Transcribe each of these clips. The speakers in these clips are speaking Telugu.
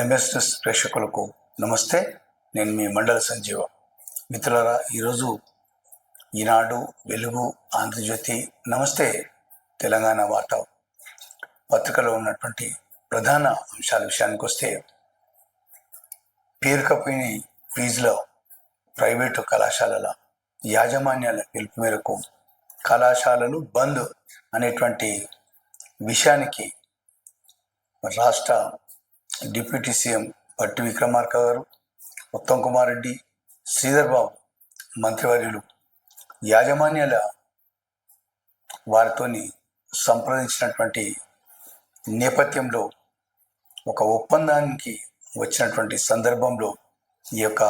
ఎంఎస్ఎస్ ప్రేక్షకులకు నమస్తే. నేను మీ మండల సంజీవ. మిత్రులారా, ఈరోజు ఈనాడు, వెలుగు, ఆంధ్రజ్యోతి, నమస్తే తెలంగాణ వార్త పత్రికలో ఉన్నటువంటి ప్రధాన అంశాల విషయానికి వస్తే, పేరుకపోయిన ఫీజులో ప్రైవేటు కళాశాలల యాజమాన్యాల పిలుపు మేరకు కళాశాలలు బంద్ అనేటువంటి విషయానికి రాష్ట్ర డిప్యూటీ సీఎం పట్టి విక్రమార్క గారు, ఉత్తమ్ కుమార్ రెడ్డి, శ్రీధర్ బాబు మంత్రివర్యులు యాజమాన్యాల వారితోని సంప్రదించినటువంటి నేపథ్యంలో ఒక ఒప్పందానికి వచ్చినటువంటి సందర్భంలో ఈ యొక్క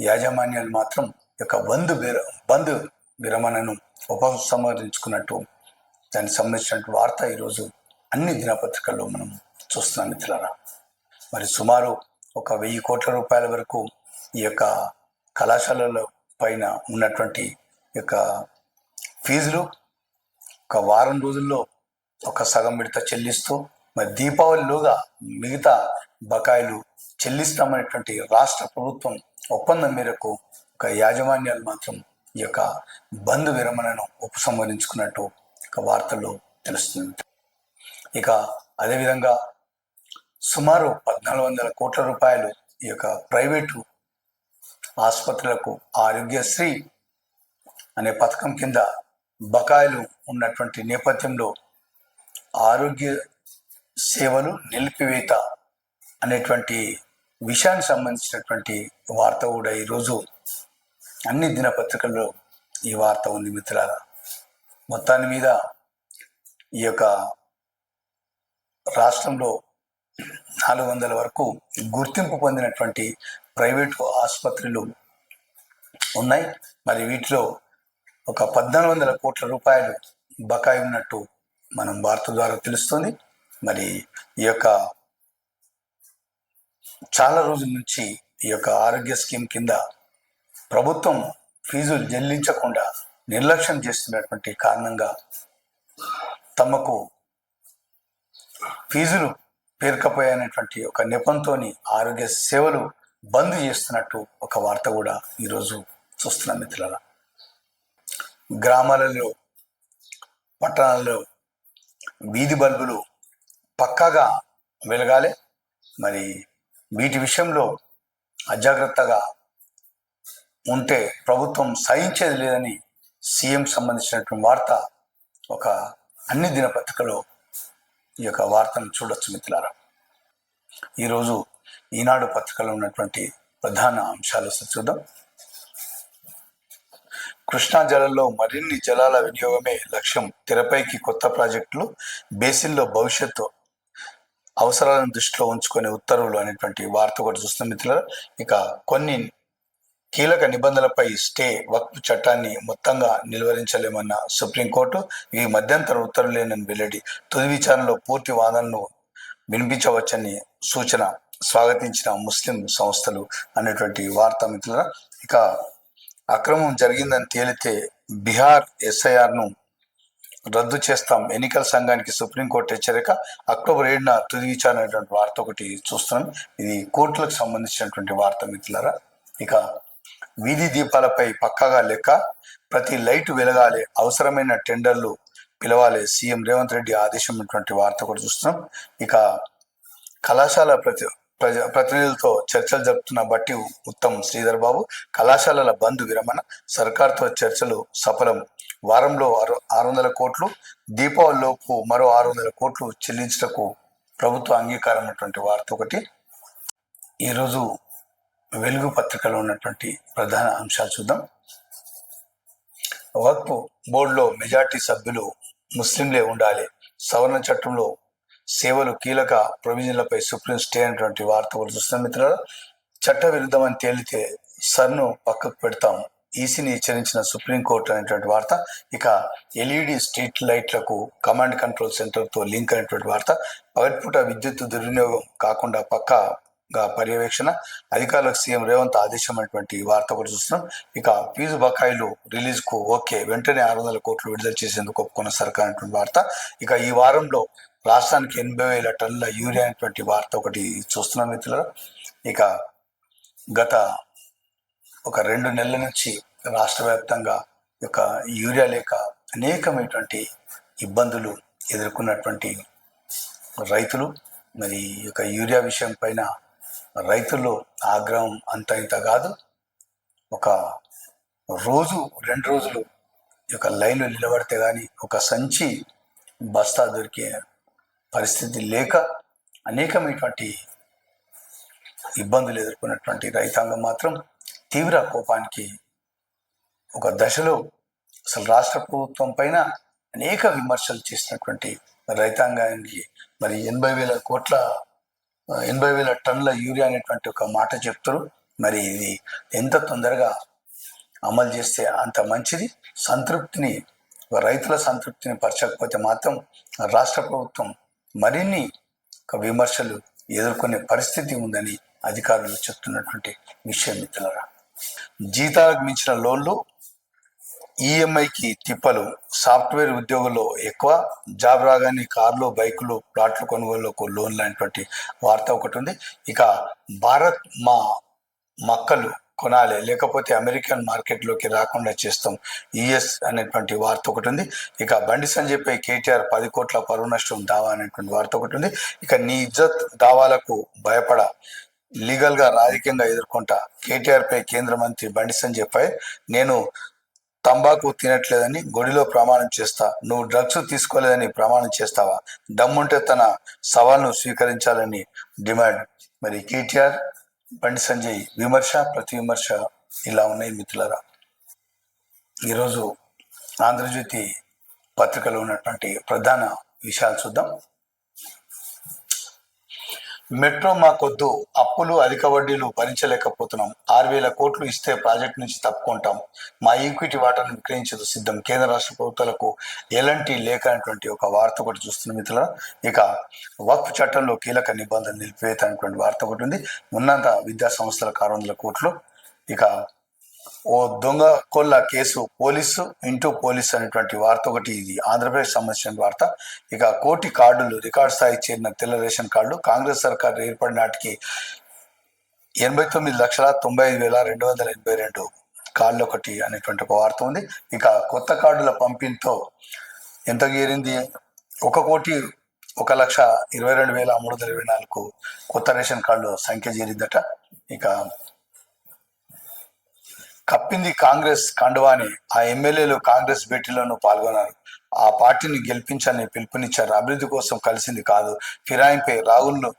యాజమాన్యాలు మాత్రం ఈ యొక్క బంద్ విరమణను ఉపసంహరించుకున్నట్టు దానికి సంబంధించినటువంటి వార్త ఈరోజు అన్ని దినపత్రికల్లో మనం చూస్తున్నాం మిత్రులారా. మరి సుమారు 1,000 కోట్ల రూపాయల వరకు ఈ యొక్క కళాశాలల పైన ఉన్నటువంటి యొక్క ఫీజులు ఒక వారం రోజుల్లో ఒక సగం విడత చెల్లిస్తూ మరి దీపావళిలోగా మిగతా బకాయిలు చెల్లిస్తామనేటువంటి రాష్ట్ర ప్రభుత్వం ఒప్పందం మేరకు ఒక యాజమాన్యాలు మాత్రం ఈ యొక్క బంద్ విరమణను ఉపసంహరించుకున్నట్టు ఒక వార్తల్లో తెలుస్తుంది. ఇక అదేవిధంగా సుమారు 1,400 కోట్ల రూపాయలు ఈ యొక్క ప్రైవేటు ఆసుపత్రులకు ఆరోగ్యశ్రీ అనే పథకం కింద బకాయిలు ఉన్నటువంటి నేపథ్యంలో ఆరోగ్య సేవలు నిలిపివేత అనేటువంటి విషయానికి సంబంధించినటువంటి వార్త కూడా ఈరోజు అన్ని దినపత్రికల్లో ఈ వార్త ఉంది మిత్రులారా. మొత్తాన్ని మీద ఈ యొక్క రాష్ట్రంలో 400 వరకు గుర్తింపు పొందినటువంటి ప్రైవేటు ఆసుపత్రులు ఉన్నాయి. మరి వీటిలో ఒక 1,400 కోట్ల రూపాయలు బకాయి ఉన్నట్టు మనం వార్త ద్వారా తెలుస్తుంది. మరి ఈ యొక్క చాలా రోజుల నుంచి ఈ యొక్క ఆరోగ్య స్కీమ్ కింద ప్రభుత్వం ఫీజులు చెల్లించకుండా నిర్లక్ష్యం చేస్తున్నటువంటి కారణంగా తమకు ఫీజులు పేరుకపోయానటువంటి ఒక నెపంతో ఆరోగ్య సేవలు బంద్ చేస్తున్నట్టు ఒక వార్త కూడా ఈరోజు చూస్తున్నాం మిత్రులారా. గ్రామాలలో, పట్టణాలలో వీధి బల్బులు పక్కాగా వెలగాలి. మరి వీటి విషయంలో అజాగ్రత్తగా ఉంటే ప్రభుత్వం సహించేది లేదని సీఎం సంబంధించినటువంటి వార్త ఒక అన్ని దినపత్రికలో ఈ యొక్క వార్తను చూడొచ్చు మిత్రులారా. ఈరోజు ఈనాడు పత్రికలో ఉన్నటువంటి ప్రధాన అంశాలు చూద్దాం. కృష్ణా జలాల్లో మరిన్ని జలాల వినియోగమే లక్ష్యం, తెరపైకి కొత్త ప్రాజెక్టులు, బేసిన్లో భవిష్యత్తు అవసరాలను దృష్టిలో ఉంచుకునే ఉత్తర్వులు అనేటువంటి వార్త కూడా చూస్తున్నాం మిత్రులారా. ఇక కొన్ని కీలక నిబంధనలపై స్టే, వక్ఫ్ చట్టాన్ని మొత్తంగా నిలువరించలేమన్న సుప్రీంకోర్టు, ఈ మధ్యంతర ఉత్తర్వులేనని వెల్లడి, తుది విచారణలో పూర్తి వాదనను వినిపించవచ్చని సూచన, స్వాగతించిన ముస్లిం సంస్థలు అనేటువంటి వార్త మిత్రులారా. ఇక అక్రమం జరిగిందని తేలితే బీహార్ ఎస్ఐఆర్ను రద్దు చేస్తాం, ఎన్నికల సంఘానికి సుప్రీంకోర్టు హెచ్చరిక, అక్టోబర్ 7న తుది విచారణ అనేటువంటి వార్త ఒకటి చూస్తున్నాం. ఇది కోర్టులకు సంబంధించినటువంటి వార్త మిత్రులారా. ఇక వీధి దీపాలపై పక్కాగా లెక్క, ప్రతి లైటు వెలగాలి, అవసరమైన టెండర్లు పిలవాలి, సీఎం రేవంత్ రెడ్డి ఆదేశం అనేటువంటి వార్త కూడా చూస్తున్నాం. ఇక కళాశాల ప్రతినిధులతో చర్చలు జరుపుతున్న బట్టి ఉత్తమ్, శ్రీధర్ బాబు, కళాశాలల బంద్ విరమణ, సర్కార్తో చర్చలు సఫలం, వారంలో 600 కోట్లు, దీపావళిలోపు మరో 600 కోట్లు చెల్లించటకు ప్రభుత్వ అంగీకారం అన్నటువంటి వార్త ఒకటి. ఈరోజు వెలుగు పత్రికలో ఉన్నటువంటి ప్రధాన అంశాలు చూద్దాం. వక్ఫ్ బోర్డులో మెజార్టీ సభ్యులు ముస్లింలే ఉండాలి, సవరణ చట్టంలో సేవలు కీలక ప్రొవిజన్లపై సుప్రీం స్టే అనేటువంటి వార్త కూడా చూస్తున్నాం మిత్రులారా. చట్ట విరుద్ధమని తేలితే సర్ను పక్కకు పెడతాం, ఈసీని హెచ్చరించిన సుప్రీంకోర్టు అనేటువంటి వార్త. ఇక ఎల్ఈడి స్ట్రీట్ లైట్లకు కమాండ్ కంట్రోల్ సెంటర్తో లింక్ అనేటువంటి వార్త. పగటిపూట విద్యుత్ దుర్వినియోగం కాకుండా పక్కాగా పర్యవేక్షణ, అధికారులకు సీఎం రేవంత్ ఆదేశం అనేటువంటి వార్త కూడా చూస్తున్నాం. ఇక ఫీజు బకాయిలు రిలీజ్కు ఓకే, వెంటనే 600 కోట్లు విడుదల చేసేందుకు ఒప్పుకున్న సర్కార్ అనేటువంటి వార్త. ఇక ఈ వారంలో రాష్ట్రానికి 80,000 టన్నుల యూరియా అనేటువంటి వార్త ఒకటి చూస్తున్నాం మిత్రులారా. ఇక గత ఒక 2 నెలల నుంచి రాష్ట్ర వ్యాప్తంగా యొక్క యూరియా లేక అనేకమైనటువంటి ఇబ్బందులు ఎదుర్కొన్నటువంటి రైతులు, మరి యొక్క యూరియా విషయం పైన రైతుల్లో ఆగ్రహం అంత ఇంత కాదు. ఒక రోజు 2 రోజులు యొక్క లైన్లో నిలబడితే కానీ ఒక సంచి బస్తా దొరికే పరిస్థితి లేక అనేకమైనటువంటి ఇబ్బందులు ఎదుర్కొన్నటువంటి రైతాంగం మాత్రం తీవ్ర కోపానికి ఒక దశలో అసలు రాష్ట్ర ప్రభుత్వం పైన అనేక విమర్శలు చేసినటువంటి రైతాంగానికి మరి 80,000 టన్నుల యూరియా అనేటువంటి ఒక మాట చెప్తారు. మరి ఇది ఎంత తొందరగా అమలు చేస్తే అంత మంచిది. సంతృప్తిని, రైతుల సంతృప్తిని పరచకపోతే మాత్రం రాష్ట్ర ప్రభుత్వం మరిన్ని విమర్శలు ఎదుర్కొనే పరిస్థితి ఉందని అధికారులు చెప్తున్నటువంటి విషయం మిత్రులారా. జీతాలకు మించిన లోన్లు, ఈఎంఐకి తిప్పలు, సాఫ్ట్వేర్ ఉద్యోగుల్లో ఎక్కువ, జాబ్ రాగానే కార్లు, బైకులు, ప్లాట్ల కొనుగోలుకు లోన్లు అనేటువంటి వార్త ఒకటి ఉంది. ఇక భారత్ మా మక్కలు కొనాలి, లేకపోతే అమెరికన్ మార్కెట్లోకి రాకుండా చేస్తాం, యుఎస్ అనేటువంటి వార్త ఒకటి ఉంది. ఇక బండి సంజయ్పై కేటీఆర్ 10 కోట్ల పరువు నష్టం దావా అనేటువంటి వార్త ఒకటి ఉంది. ఇక నీ ఇజ్జత్ దావాలకు భయపడ, లీగల్గా రాజకీయంగా ఎదుర్కొంటా, కేటీఆర్పై కేంద్ర మంత్రి బండి సంజయ్పై నేను తంబాకు తినట్లేదని గుడిలో ప్రమాణం చేస్తా, నువ్వు డ్రగ్స్ తీసుకోలేదని ప్రమాణం చేస్తావా, దమ్ముంటే తన సవాల్ను స్వీకరించాలని డిమాండ్. మరి కేటీఆర్, బండి సంజయ్ విమర్శ ప్రతి విమర్శ ఇలా ఉన్నాయి మిత్రులారా. ఈరోజు ఆంధ్రజ్యోతి పత్రికలో ఉన్నటువంటి ప్రధాన విషయాలు చూద్దాం. మెట్రో మాకొద్దు, అప్పులు అధిక వడ్డీలు భరించలేకపోతున్నాం, 6,000 కోట్లు ఇస్తే ప్రాజెక్టు నుంచి తప్పుకుంటాం, మా ఈక్విటీ వాటాను విక్రయించదు సిద్ధం, కేంద్ర రాష్ట్ర ప్రభుత్వాలకు ఎలాంటి లేఖ అనేటువంటి ఒక వార్త ఒకటి చూస్తున్న మిత్రుల. ఇక వక్ఫ్ చట్టంలో కీలక నిబంధనలు నిలిపివేత అనేటువంటి వార్త ఒకటి ఉంది. ఉన్నత విద్యా సంస్థలకు 600 కోట్లు. ఇక ఓ దొంగ కొల్ల కేసు, పోలీసు ఇంటూ పోలీసు అనేటువంటి వార్త ఒకటి, ఇది ఆంధ్రప్రదేశ్ సంబంధించిన వార్త. ఇక కోటి కార్డులు, రికార్డు స్థాయికి చేరిన తెల్ల రేషన్ కార్డులు, కాంగ్రెస్ సర్కార్ ఏర్పడిన నాటికి 89,95,282 కార్డులు ఒకటి అనేటువంటి ఒక వార్త ఉంది. ఇక కొత్త కార్డుల పంపిణీతో ఎంత చేరింది? 1,22,324 కొత్త రేషన్ కార్డుల సంఖ్య చేరిందట. ఇక కప్పింది కాంగ్రెస్ కండువాని, ఆ ఎమ్మెల్యేలు కాంగ్రెస్ భేటీలోనూ పాల్గొన్నారు, ఆ పార్టీని గెలిపించాలని పిలుపునిచ్చారు, అభివృద్ధి కోసం కలిసింది కాదు, ఫిరాయింపై రాహుల్ను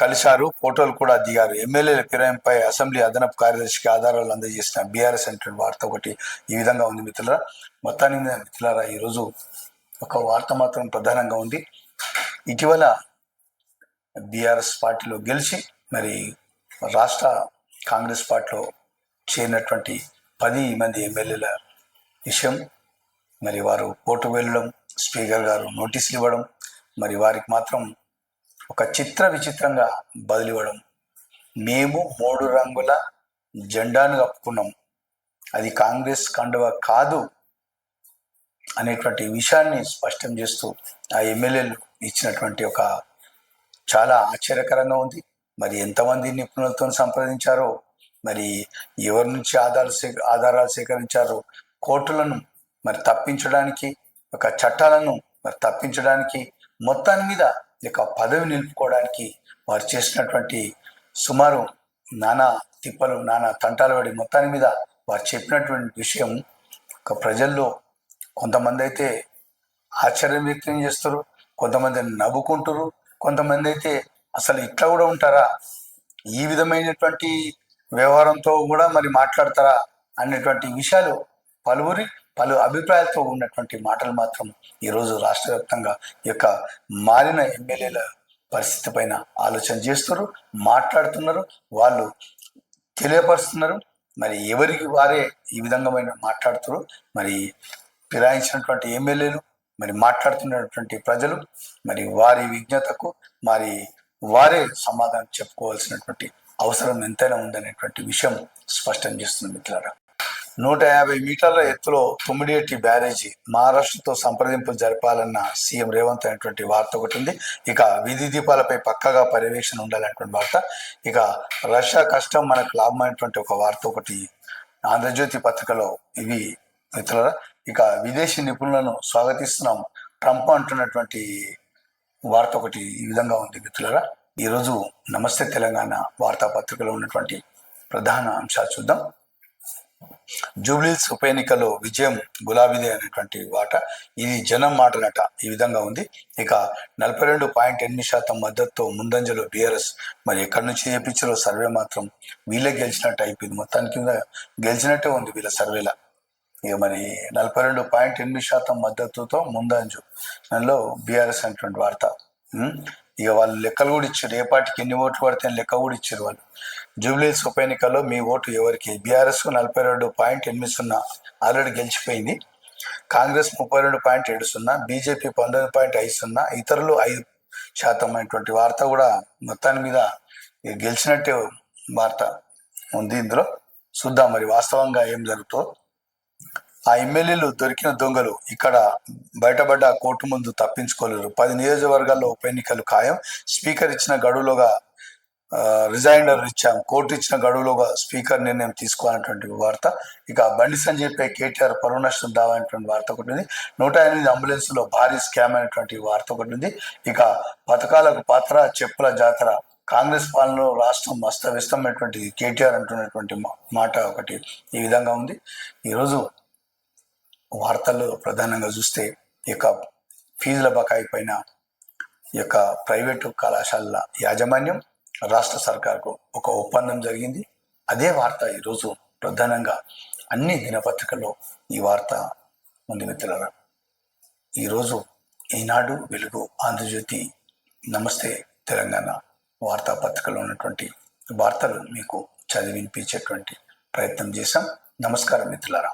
కలిశారు, ఫోటోలు కూడా దిగారు, ఎమ్మెల్యేల ఫిరాయింపై అసెంబ్లీ అదనపు కార్యదర్శికి ఆధారాలు అందజేసిన బీఆర్ఎస్ అంటే వార్త ఒకటి ఈ విధంగా ఉంది మిత్రులారా. మొత్తానికి మిత్రులారా ఈరోజు ఒక వార్త మాత్రం ప్రధానంగా ఉంది. ఇటీవల బీఆర్ఎస్ పార్టీలో గెలిచి మరి రాష్ట్ర కాంగ్రెస్ పార్టీలో చేరినటువంటి 10 మంది ఎమ్మెల్యేల విషయం, మరి వారు కోర్టు వెళ్ళడం, స్పీకర్ గారు నోటీసులు ఇవ్వడం, మరి వారికి మాత్రం ఒక విచిత్రంగా బదిలివ్వడం. మేము 3 రంగుల జెండాను కప్పుకున్నాం, అది కాంగ్రెస్ కండువ కాదు అనేటువంటి విషయాన్ని స్పష్టం చేస్తూ ఆ ఎమ్మెల్యేలు ఇచ్చినటువంటి ఒక చాలా ఆశ్చర్యకరంగా ఉంది. మరి ఎంతమంది నిపుణులతో సంప్రదించారో, మరి ఎవరి నుంచి ఆధారాలు సేకరించారో, కోర్టులను మరి తప్పించడానికి, ఒక చట్టాలను మరి తప్పించడానికి, మొత్తాన్ని మీద ఇక పదవి నిలుపుకోవడానికి వారు చేసినటువంటి సుమారు నానా తిప్పలు, నానా తంటాలు పడి మొత్తాన్ని మీద వారు చెప్పినటువంటి విషయం ఒక ప్రజల్లో కొంతమంది అయితే ఆశ్చర్యం వ్యక్తం చేస్తారు, కొంతమంది నవ్వుకుంటారు, కొంతమంది అయితే అసలు ఇట్లా కూడా ఉంటారా, ఈ విధమైనటువంటి వ్యవహారంతో కూడా మరి మాట్లాడతారా అనేటువంటి విషయాలు పలు అభిప్రాయాలతో ఉన్నటువంటి మాటలు మాత్రం ఈరోజు రాష్ట్ర వ్యాప్తంగా యొక్క మారిన ఎమ్మెల్యేల పరిస్థితి పైన ఆలోచన చేస్తున్నారు, మాట్లాడుతున్నారు, వాళ్ళు తెలియపరుస్తున్నారు. మరి ఎవరికి వారే ఈ విధంగా మాట్లాడుతున్నారు. మరి ఫిరాయించినటువంటి ఎమ్మెల్యేలు, మరి మాట్లాడుతున్నటువంటి ప్రజలు, మరి వారి విజ్ఞతకు మరి వారే సమాధానం చెప్పుకోవాల్సినటువంటి అవసరం ఎంతైనా ఉందనేటువంటి విషయం స్పష్టం చేస్తుంది మిత్రులారా. 150 మీటర్ల ఎత్తులో తుమ్మిడిఎట్టి బ్యారేజీ మహారాష్ట్రతో సంప్రదింపులు జరపాలన్న సీఎం రేవంత్ అనేటువంటి వార్త ఒకటి ఉంది. ఇక వీధి దీపాలపై పక్కగా పర్యవేక్షణ ఉండాలనేటువంటి వార్త. ఇక రష్యా కష్టం మనకు లాభం అనేటువంటి ఒక వార్త ఒకటి ఆంధ్రజ్యోతి పత్రికలో ఇవి మిత్రులారా. ఇక విదేశీ నిపుణులను స్వాగతిస్తున్నాం ట్రంప్ అంటున్నటువంటి వార్త ఒకటి ఈ విధంగా ఉంది మిత్రులారా. ఈరోజు నమస్తే తెలంగాణ వార్తాపత్రికలో ఉన్నటువంటి ప్రధాన అంశాలు చూద్దాం. జూబ్లీహిల్స్ ఉప ఎన్నికల్లో విజయం గులాబీదే అనేటువంటి వాట. ఇది జనం మాటలట ఈ విధంగా ఉంది. ఇక 42.8% మద్దతుతో ముందంజలో బీఆర్ఎస్. మరి ఎక్కడి నుంచి చేయించారో సర్వే మాత్రం వీళ్ళే గెలిచినట్టు అయిపోయింది. మొత్తానికి గెలిచినట్టే ఉంది వీళ్ళ సర్వేల. ఇక మరి 42.8% మద్దతుతో ముందంజు దానిలో బీఆర్ఎస్ అనేటువంటి వార్త. ఇక వాళ్ళు లెక్కలు కూడా ఇచ్చారు, ఏ పార్టీకి ఎన్ని ఓట్లు పడితే లెక్క కూడా ఇచ్చారు వాళ్ళు. జూబ్లీహిల్స్ ఉప ఎన్నికల్లో మీ ఓటు ఎవరికి? బీఆర్ఎస్ 42.80 ఆల్రెడీ గెలిచిపోయింది. కాంగ్రెస్ 32.70, బీజేపీ 19.50, ఇతరులు 5% అనేటువంటి వార్త కూడా మొత్తాన్ని మీద గెలిచినట్టే వార్త ఉంది. ఇందులో చూద్దాం మరి వాస్తవంగా ఏం జరుగుతుందో. ఆ ఎమ్మెల్యేలు దొరికిన దొంగలు ఇక్కడ బయటపడ్డ కోర్టు ముందు తప్పించుకోలేరు. 10 నియోజకవర్గాల్లో ఉప ఎన్నికలు ఖాయం. స్పీకర్ ఇచ్చిన గడువులోగా రిజైండర్ ఇచ్చాం, కోర్టు ఇచ్చిన గడువులోగా స్పీకర్ నిర్ణయం తీసుకోవాలనేటువంటి వార్త. ఇక బండి సంజయ్పై కేటీఆర్ పరువు నష్టం దావా అనేటువంటి వార్త ఒకటి ఉంది. 108 అంబులెన్స్లో భారీ స్కామ్ అనేటువంటి వార్త ఒకటి ఉంది. ఇక పథకాలకు పాత్ర చెప్పుల జాతర, కాంగ్రెస్ పాలనలో రాష్ట్రం అస్తవ్యస్తమైనటువంటి కేటీఆర్ అంటున్నటువంటి మాట ఒకటి ఈ విధంగా ఉంది. ఈరోజు వార్తల్లో ప్రధానంగా చూస్తే ఈ యొక్క ఫీజుల బకాయి పైన ఈ యొక్క ప్రైవేటు కళాశాలల యాజమాన్యం రాష్ట్ర సర్కార్కు ఒక ఒప్పందం జరిగింది. అదే వార్త ఈరోజు ప్రధానంగా అన్ని దినపత్రికల్లో ఈ వార్త ఉంది మిత్రులారా. ఈరోజు ఈనాడు, వెలుగు, ఆంధ్రజ్యోతి, నమస్తే తెలంగాణ వార్తాపత్రికలో ఉన్నటువంటి వార్తలు మీకు చదివినిపించేటువంటి ప్రయత్నం చేశాం. నమస్కారం మిత్రులారా.